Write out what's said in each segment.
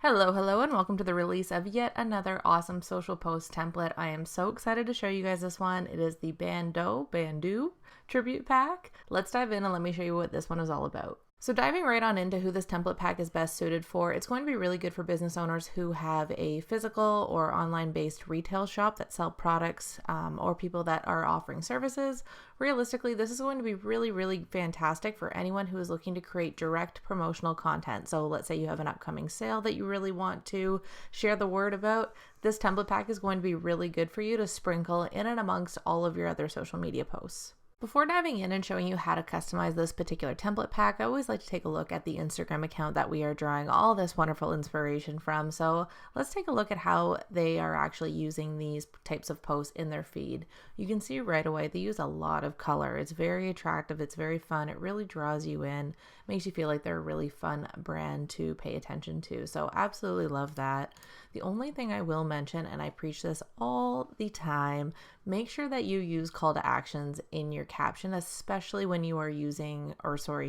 Hello, and welcome to the release of yet another awesome social post template. I am so excited to show you guys this one. It is the Ban.do tribute pack. Let's dive in and let me show you what this one is all about. So diving right on into who this template pack is best suited for, it's going to be really good for business owners who have a physical or online-based retail shop that sell products or people that are offering services. Realistically, this is going to be really fantastic for anyone who is looking to create direct promotional content. So let's say you have an upcoming sale that you really want to share the word about. This template pack is going to be really good for you to sprinkle in and amongst all of your other social media posts. Before diving in and showing you how to customize this particular template pack, I always like to take a look at the Instagram account that we are drawing all this wonderful inspiration from. So let's take a look at how they are actually using these types of posts in their feed. You can see right away they use a lot of color. It's very attractive. It's very fun. It really draws you in. Makes you feel like they're a really fun brand to pay attention to. So absolutely love that. The only thing I will mention, and I preach this all the time, make sure that you use call to actions in your caption, especially when you are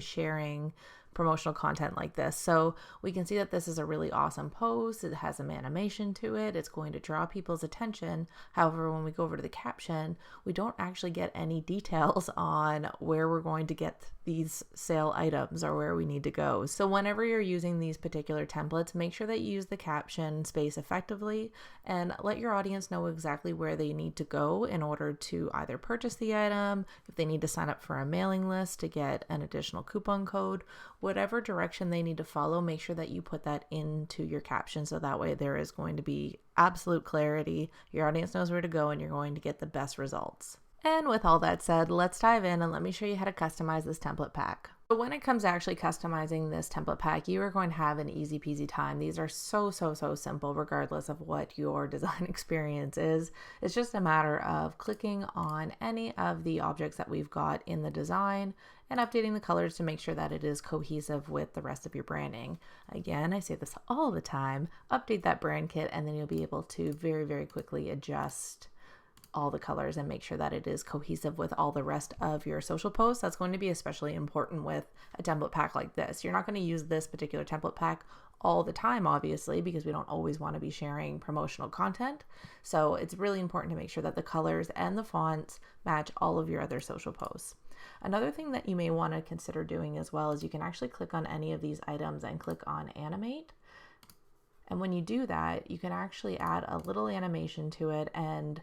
sharing promotional content like this. So we can see that this is a really awesome post. It has some animation to it. It's going to draw people's attention. However, when we go over to the caption, we don't actually get any details on where we're going to get these sale items or where we need to go. So whenever you're using these particular templates, make sure that you use the caption space effectively and let your audience know exactly where they need to go in order to either purchase the item, if they need to sign up for a mailing list to get an additional coupon code, whatever direction they need to follow, make sure that you put that into your caption so that way there is going to be absolute clarity. Your audience knows where to go and you're going to get the best results. And with all that said, let's dive in and let me show you how to customize this template pack. So when it comes to actually customizing this template pack, you are going to have an easy peasy time. These are so simple regardless of what your design experience is. It's just a matter of clicking on any of the objects that we've got in the design and updating the colors to make sure that it is cohesive with the rest of your branding. Again, I say this all the time, update that brand kit and then you'll be able to very quickly adjust all the colors and make sure that it is cohesive with all the rest of your social posts. That's going to be especially important with a template pack like this. You're not going to use this particular template pack all the time, obviously, because we don't always want to be sharing promotional content. So it's really important to make sure that the colors and the fonts match all of your other social posts. Another thing that you may want to consider doing as well is you can actually click on any of these items and click on animate. And when you do that, you can actually add a little animation to it, and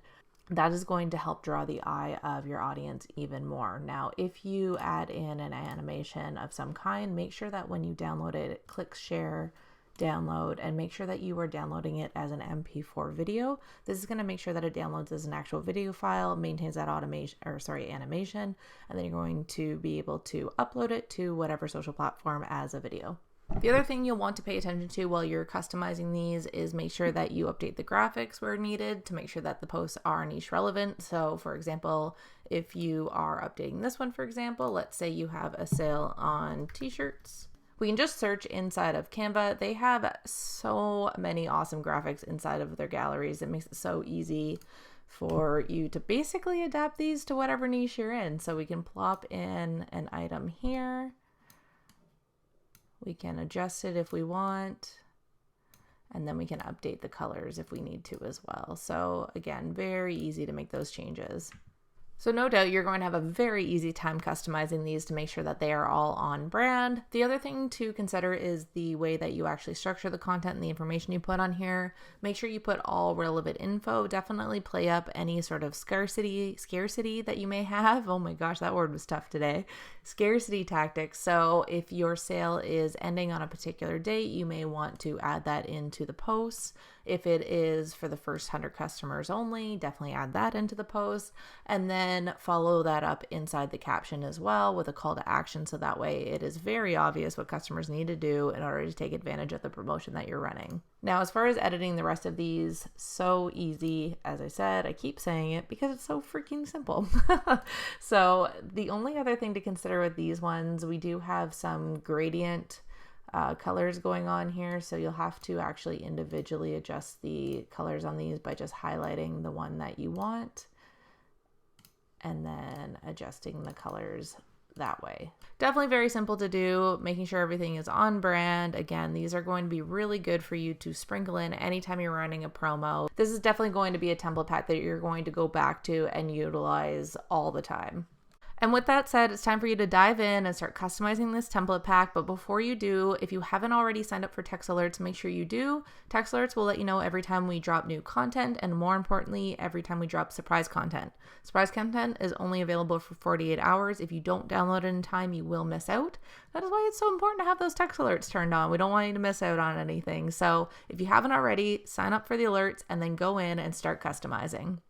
that is going to help draw the eye of your audience even more. Now, if you add in an animation of some kind, make sure that when you download it, it clicks share, download, and make sure that you are downloading it as an MP4 video. This is going to make sure that it downloads as an actual video file, maintains that animation, and then you're going to be able to upload it to whatever social platform as a video. The other thing you'll want to pay attention to while you're customizing these is make sure that you update the graphics where needed to make sure that the posts are niche relevant. So for example, if you are updating this one, for example, let's say you have a sale on t-shirts. We can just search inside of Canva. They have so many awesome graphics inside of their galleries. It makes it so easy for you to basically adapt these to whatever niche you're in. So we can plop in an item here. We can adjust it if we want, and then we can update the colors if we need to as well. So again, very easy to make those changes. So no doubt you're going to have a very easy time customizing these to make sure that they are all on brand. The other thing to consider is the way that you actually structure the content and the information you put on here. Make sure you put all relevant info. Definitely play up any sort of scarcity that you may have. Oh my gosh, that word was tough today. Scarcity tactics. So if your sale is ending on a particular date, you may want to add that into the posts. If it is for the first 100 customers only, definitely add that into the post, and then follow that up inside the caption as well with a call to action, so that way it is very obvious what customers need to do in order to take advantage of the promotion that you're running. Now, as far as editing the rest of these, so easy. As I said, I keep saying it because it's so freaking simple. So the only other thing to consider with these ones, we do have some gradient colors going on here, so you'll have to actually individually adjust the colors on these by just highlighting the one that you want and then adjusting the colors that way. Definitely very simple to do, making sure everything is on brand. Again, these are going to be really good for you to sprinkle in anytime you're running a promo. This is definitely going to be a template pack that you're going to go back to and utilize all the time. And with that said, it's time for you to dive in and start customizing this template pack. But before you do, if you haven't already signed up for text alerts, make sure you do. Text alerts will let you know every time we drop new content, and more importantly, every time we drop surprise content. Surprise content is only available for 48 hours. If you don't download it in time, you will miss out. That is why it's so important to have those text alerts turned on. We don't want you to miss out on anything. So if you haven't already, sign up for the alerts and then go in and start customizing.